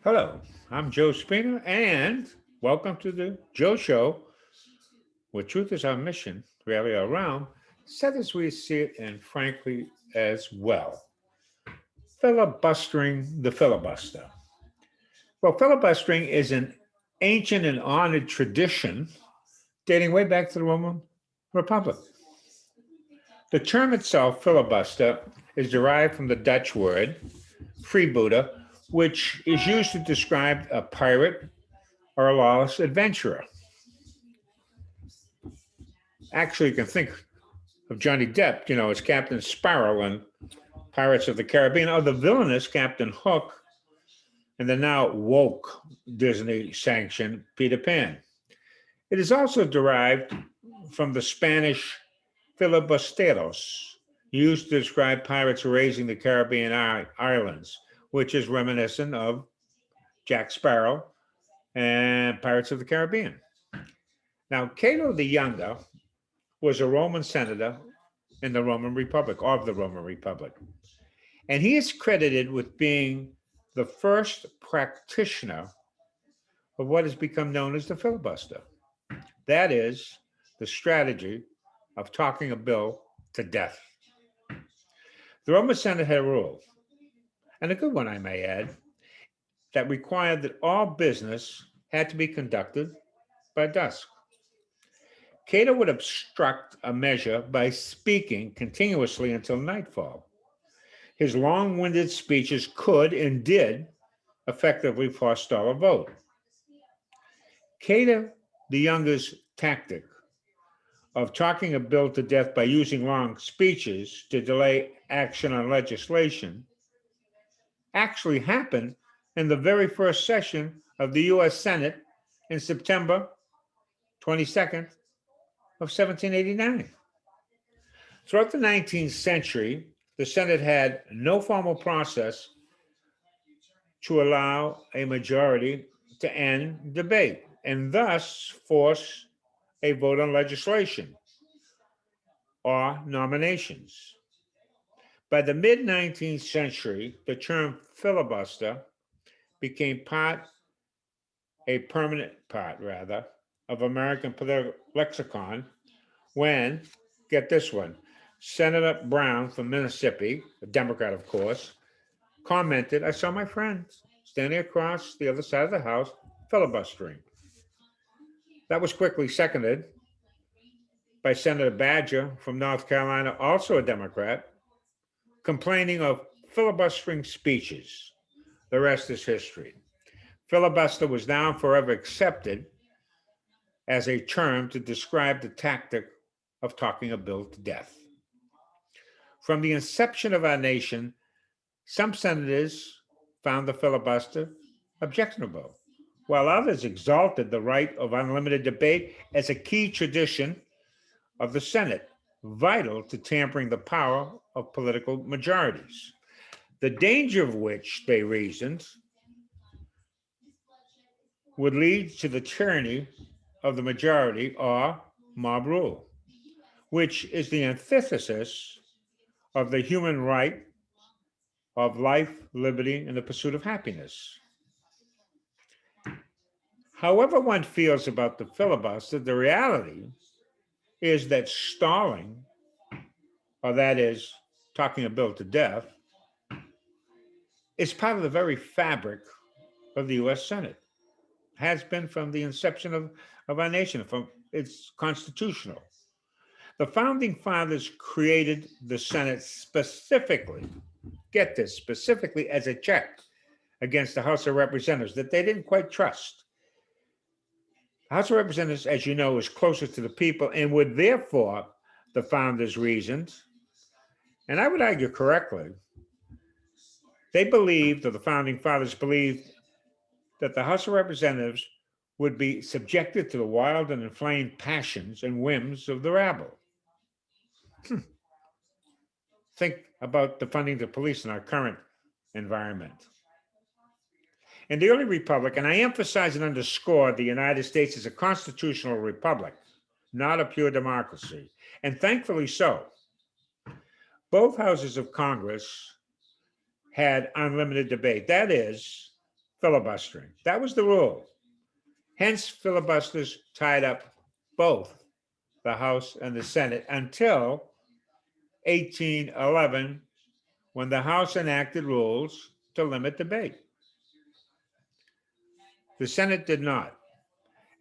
Hello, I'm Joe Spina, and welcome to the Joe Show, where truth is our mission, rarely around, said as we see it, and frankly as well. Filibustering the filibuster. Well, filibustering is an ancient and honored tradition dating way back to the Roman Republic. The term itself, filibuster, is derived from the Dutch word freebooter, which is used to describe a pirate or a lawless adventurer. Actually, you can think of Johnny Depp, as Captain Sparrow in Pirates of the Caribbean, or the villainous Captain Hook in the now woke Disney sanctioned Peter Pan. It is also derived from the Spanish filibusteros, used to describe pirates raising the Caribbean islands, which is reminiscent of Jack Sparrow and Pirates of the Caribbean. Now, Cato the Younger was a Roman senator in the Roman Republic, of the Roman Republic. And he is credited with being the first practitioner of what has become known as the filibuster. That is the strategy of talking a bill to death. The Roman Senate had a rule, and a good one, I may add, that required that all business had to be conducted by dusk. Cato would obstruct a measure by speaking continuously until nightfall. His long winded speeches could and did effectively forestall a vote. Cato the Younger's tactic of talking a bill to death by using long speeches to delay action on legislation actually happened in the very first session of the US Senate in September 22nd of 1789. Throughout the 19th century, the Senate had no formal process to allow a majority to end debate and thus force a vote on legislation or nominations. By the mid 19th century, the term filibuster became a permanent part rather, of American political lexicon when, get this one, Senator Brown from Mississippi, a Democrat, of course, commented, I saw my friend standing across the other side of the House filibustering. That was quickly seconded by Senator Badger from North Carolina, also a Democrat, complaining of filibustering speeches. The rest is history. Filibuster was now forever accepted as a term to describe the tactic of talking a bill to death. From the inception of our nation, some senators found the filibuster objectionable, while others exalted the right of unlimited debate as a key tradition of the Senate, vital to tampering the power of political majorities. The danger of which, they reasoned, would lead to the tyranny of the majority or mob rule, which is the antithesis of the human right of life, liberty, and the pursuit of happiness. However, one feels about the filibuster, the reality is that stalling, or that is, talking a bill to death, is part of the very fabric of the US Senate, has been from the inception of our nation, from it's constitutional. The founding fathers created the Senate specifically, get this, specifically as a check against the House of Representatives that they didn't quite trust. The House of Representatives, as you know, is closer to the people and would therefore, the founders reasoned, and I would argue correctly, they believed, or the founding fathers believed, that the House of Representatives would be subjected to the wild and inflamed passions and whims of the rabble. Think about defunding the police in our current environment. In the early republic, and I emphasize and underscore the United States is a constitutional republic, not a pure democracy, and thankfully so. Both houses of Congress had unlimited debate. That is, filibustering. That was the rule. Hence, filibusters tied up both the House and the Senate until 1811, when the House enacted rules to limit debate. The Senate did not.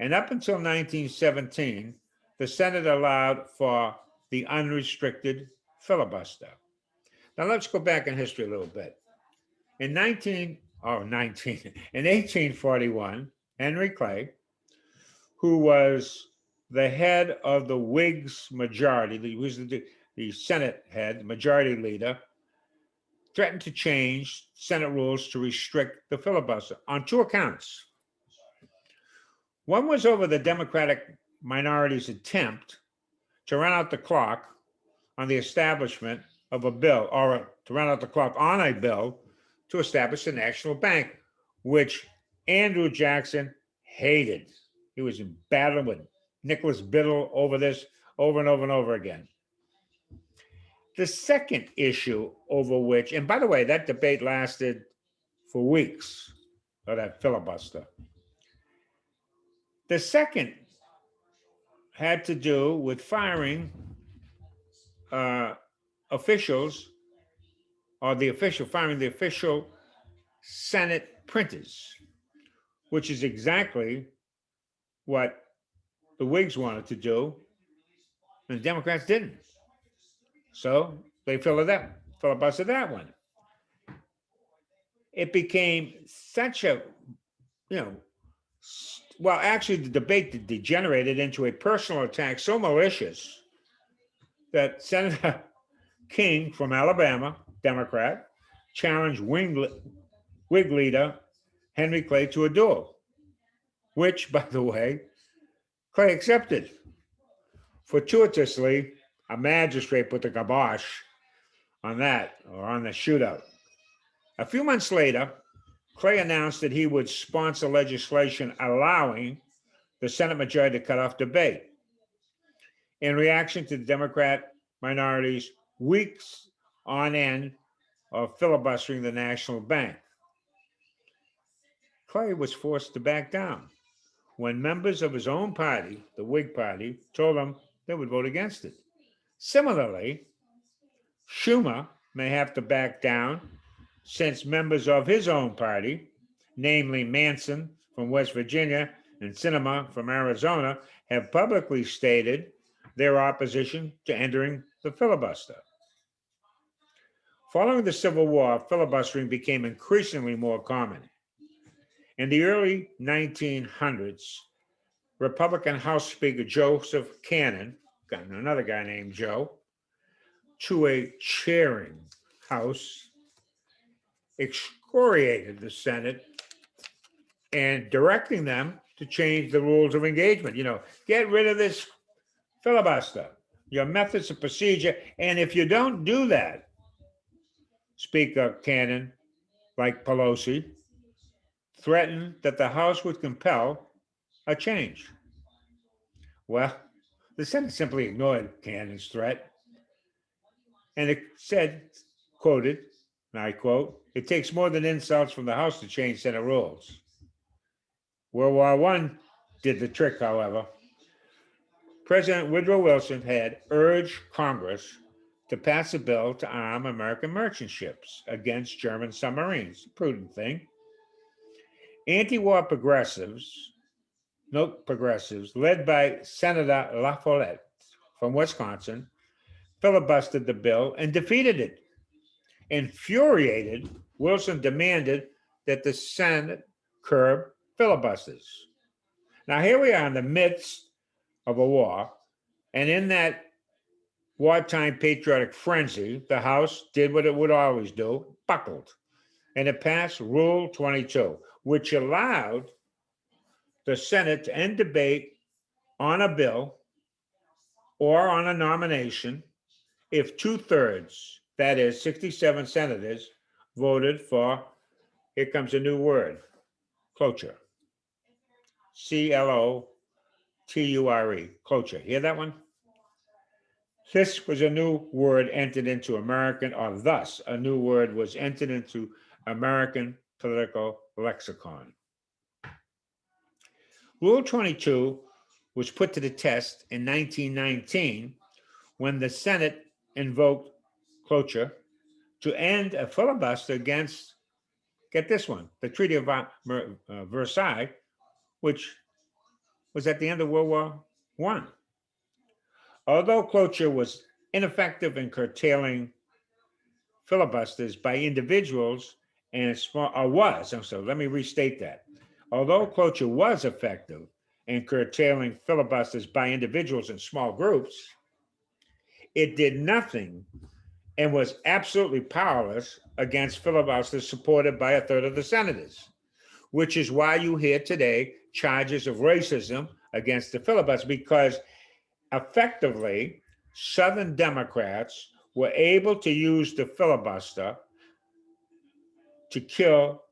And up until 1917, the Senate allowed for the unrestricted filibuster. Now let's go back in history a little bit. In 1841, Henry Clay, who was the head of the Whigs majority, he was the Senate head, majority leader, threatened to change Senate rules to restrict the filibuster on two accounts. One was over the Democratic minority's attempt to run out the clock on the establishment of a bill, or to run out the clock on a bill to establish a national bank, which Andrew Jackson hated. He was in battle with Nicholas Biddle over this over and over and over again. The second issue over which, and by the way, that debate lasted for weeks, or that filibuster. The second had to do with firing officials, or firing the official Senate printers, which is exactly what the Whigs wanted to do, and the Democrats didn't. So they filibustered that one. It became such a, well, actually, the debate degenerated into a personal attack so malicious that Senator King from Alabama, Democrat, challenged Whig leader Henry Clay to a duel, which, by the way, Clay accepted. Fortuitously, a magistrate put the kibosh on that, or on the shootout. A few months later, Clay announced that he would sponsor legislation allowing the Senate majority to cut off debate in reaction to the Democrat minority's weeks on end of filibustering the national bank. Clay was forced to back down when members of his own party, the Whig Party, told him they would vote against it. Similarly, Schumer may have to back down since members of his own party, namely Manson from West Virginia and Sinema from Arizona, have publicly stated their opposition to entering the filibuster. Following the Civil War, filibustering became increasingly more common. In the early 1900s, Republican House Speaker Joseph Cannon, another guy named Joe, to a chairing House, excoriated the Senate and directing them to change the rules of engagement. Get rid of this filibuster, your methods of procedure. And if you don't do that, Speaker Cannon, like Pelosi, threatened that the House would compel a change. Well, the Senate simply ignored Cannon's threat. And it said, quoted, and I quote, "It takes more than insults from the House to change Senate rules." World War I did the trick, however. President Woodrow Wilson had urged Congress to pass a bill to arm American merchant ships against German submarines. Prudent thing. Anti-war progressives, led by Senator La Follette from Wisconsin, filibustered the bill and defeated it. Infuriated, Wilson demanded that the Senate curb filibusters. Now, here we are in the midst of a war, and in that wartime patriotic frenzy, the House did what it would always do, buckled, and it passed Rule 22, which allowed the Senate to end debate on a bill or on a nomination if 2/3, that is 67 senators, voted for, here comes a new word, cloture. Cloture, cloture. Hear that one? This was a new word entered into American, or thus a new word was entered into American political lexicon. Rule 22 was put to the test in 1919 when the Senate invoked cloture to end a filibuster against, get this one, the Treaty of Versailles, which was at the end of World War I. Although cloture was ineffective in curtailing filibusters by individuals and small, or was, I'm sorry, let me restate that. Although cloture was effective in curtailing filibusters by individuals and small groups, it did nothing and was absolutely powerless against filibusters supported by a third of the senators, which is why you hear today charges of racism against the filibuster, because effectively, Southern Democrats were able to use the filibuster to kill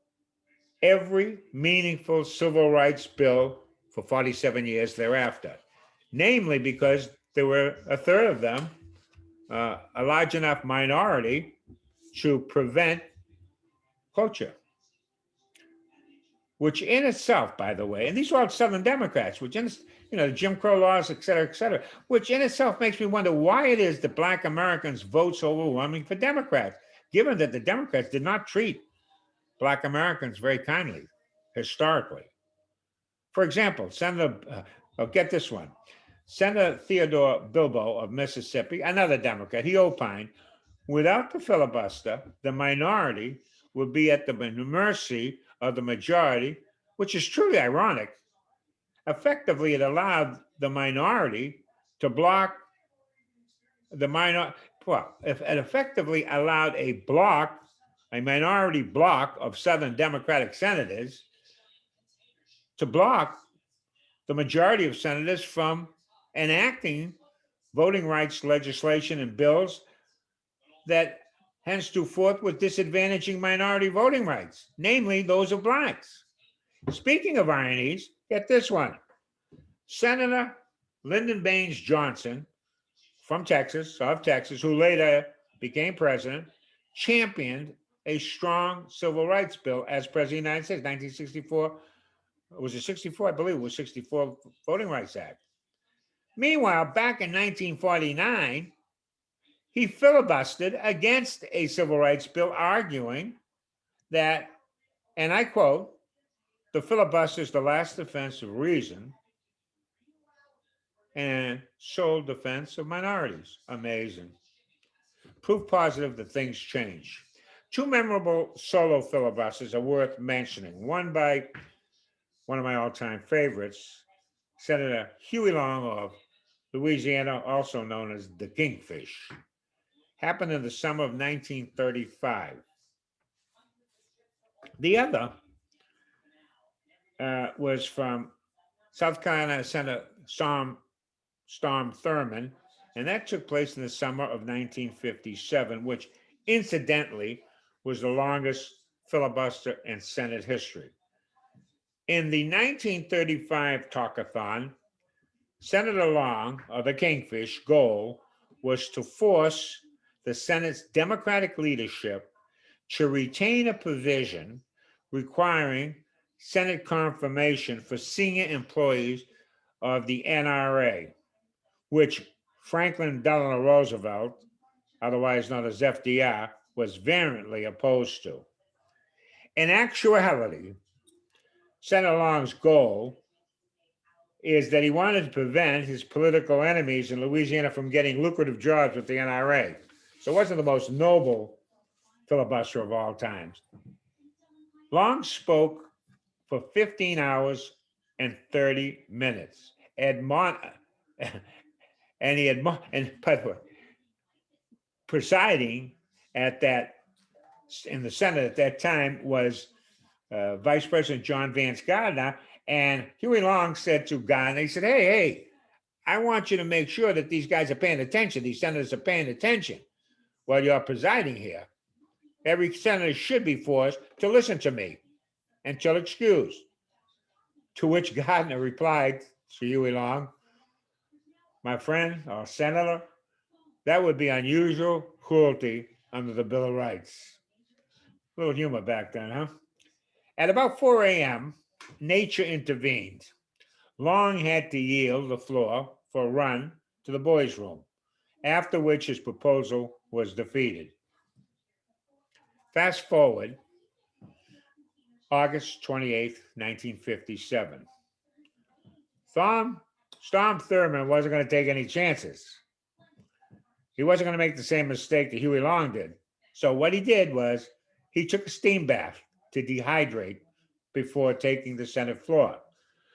every meaningful civil rights bill for 47 years thereafter, namely because there were a third of them, a large enough minority to prevent cloture, which in itself, by the way, and these are all Southern Democrats, which in, Jim Crow laws, et cetera, which in itself makes me wonder why it is that Black Americans vote so overwhelmingly for Democrats, given that the Democrats did not treat Black Americans very kindly historically. For example, get this one. Senator Theodore Bilbo of Mississippi, another Democrat, he opined, without the filibuster, the minority would be at the mercy of the majority, which is truly ironic. Effectively, it allowed the minority to block the minor. Well, if it effectively allowed a minority block of Southern Democratic senators to block the majority of senators from enacting voting rights legislation and bills that henceforth was disadvantaging minority voting rights, namely those of Blacks. Speaking of ironies, get this one. Senator Lyndon Baines Johnson from Texas, who later became president, championed a strong civil rights bill as president of the United States, 1964. Was it 64? I believe it was 64 Voting Rights Act. Meanwhile, back in 1949, he filibustered against a civil rights bill, arguing that, and I quote, the filibuster is the last defense of reason and sole defense of minorities. Amazing. Proof positive that things change. Two memorable solo filibusters are worth mentioning. One by one of my all-time favorites, Senator Huey Long of Louisiana, also known as the Kingfish, happened in the summer of 1935. The other was from South Carolina Senator Strom Thurmond, and that took place in the summer of 1957, which incidentally was the longest filibuster in Senate history. In the 1935 talkathon, Senator Long, of the Kingfish, goal was to force the Senate's Democratic leadership to retain a provision requiring Senate confirmation for senior employees of the NRA, which Franklin Delano Roosevelt, otherwise known as FDR, was vehemently opposed to. In actuality, Senator Long's goal is that he wanted to prevent his political enemies in Louisiana from getting lucrative jobs with the NRA. So it wasn't the most noble filibuster of all times. Long spoke for 15 hours and 30 minutes. And by the way, presiding at that in the Senate at that time was Vice President John Vance Gardner. And Huey Long said to Gardner, he said, hey, I want you to make sure that these guys are paying attention. These senators are paying attention while you're presiding here. Every senator should be forced to listen to me until excused. To which Gardner replied to Huey Long, my friend or senator, that would be unusual cruelty under the Bill of Rights. A little humor back then, huh? At about 4 a.m., nature intervened. Long had to yield the floor for a run to the boys' room, after which his proposal was defeated. Fast forward, August 28th, 1957. Storm Thurmond wasn't going to take any chances. He wasn't going to make the same mistake that Huey Long did. So what he did was he took a steam bath to dehydrate before taking the Senate floor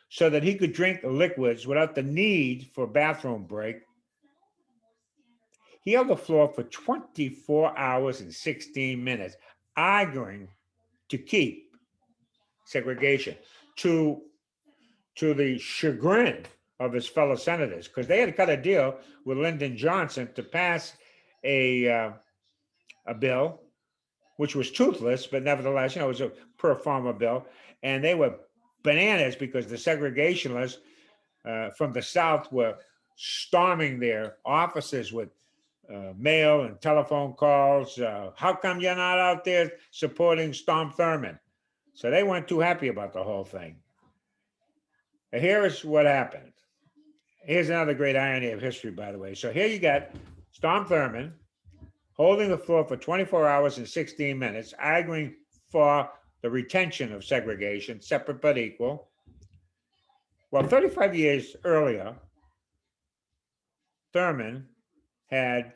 so that he could drink liquids without the need for a bathroom break. He held the floor for 24 hours and 16 minutes, arguing to keep segregation to the chagrin of his fellow senators, because they had cut a deal with Lyndon Johnson to pass a bill which was toothless, but nevertheless, it was a per farmer bill, and they were bananas because the segregationists from the South were storming their offices with mail and telephone calls. How come you're not out there supporting Storm Thurmond? So they weren't too happy about the whole thing. And here's what happened. Here's another great irony of history, by the way. So here you got Storm Thurmond holding the floor for 24 hours and 16 minutes, arguing for the retention of segregation, separate but equal. Well, 35 years earlier, Thurmond had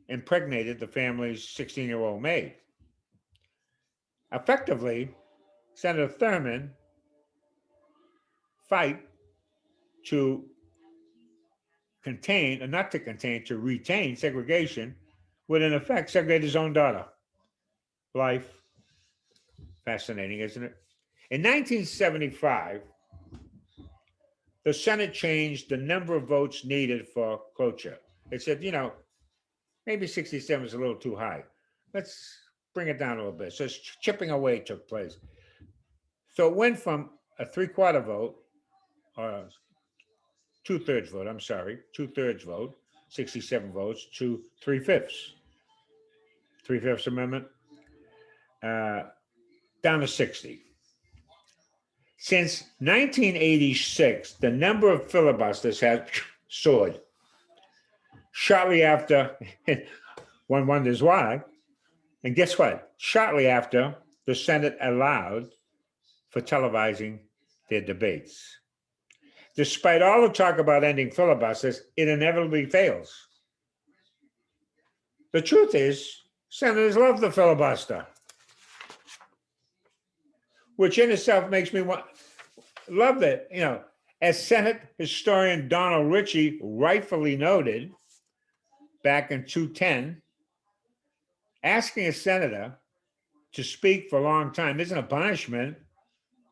impregnated the family's 16-year-old maid. Effectively, Senator Thurmond fight to contain, or not to contain, to retain segregation would in effect segregate his own daughter. Life, fascinating, isn't it? In 1975, the Senate changed the number of votes needed for cloture. It said, maybe 67 is a little too high. Let's bring it down a little bit. So chipping away took place. So it went from a 3/4 vote, or 2/3 vote, 2/3 vote, 67 votes, to 3/5. 3/5 amendment, down to 60. Since 1986, the number of filibusters has soared. Shortly after, one wonders why, and guess what? Shortly after, the Senate allowed for televising their debates. Despite all the talk about ending filibusters, it inevitably fails. The truth is, senators love the filibuster, which in itself makes me love it. As Senate historian Donald Ritchie rightfully noted back in 2010, asking a senator to speak for a long time isn't a punishment.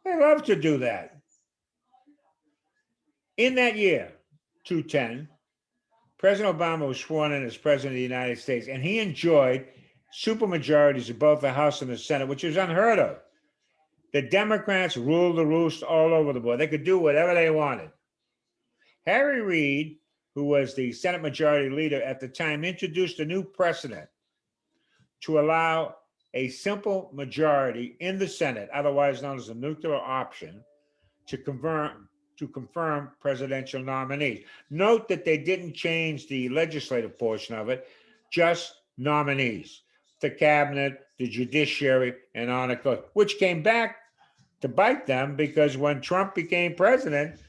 They love to do that. In that year, 2010, President Obama was sworn in as President of the United States, and he enjoyed supermajorities in both the House and the Senate, which was unheard of. The Democrats ruled the roost all over the board. They could do whatever they wanted. Harry Reid, who was the Senate Majority Leader at the time, introduced a new precedent to allow a simple majority in the Senate, otherwise known as the nuclear option, to confirm presidential nominees. Note that they didn't change the legislative portion of it, just nominees. The cabinet, the judiciary, and on it goes, which came back to bite them because when Trump became president,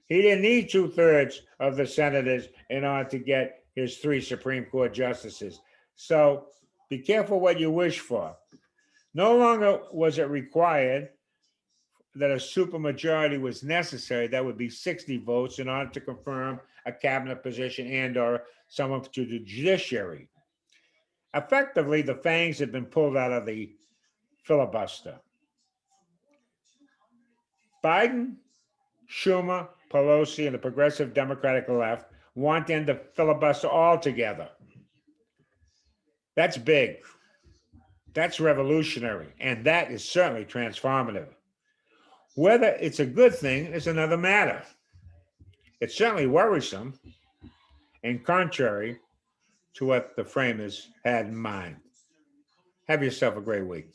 he didn't need 2/3 of the senators in order to get his 3 Supreme Court justices. So be careful what you wish for. No longer was it required that a supermajority was necessary. That would be 60 votes in order to confirm a cabinet position and or someone to the judiciary. Effectively, the fangs had been pulled out of the filibuster. Biden, Schumer, Pelosi, and the progressive Democratic left want to end the filibuster altogether. That's big. That's revolutionary. And that is certainly transformative. Whether it's a good thing is another matter. It's certainly worrisome and contrary to what the framers had in mind. Have yourself a great week.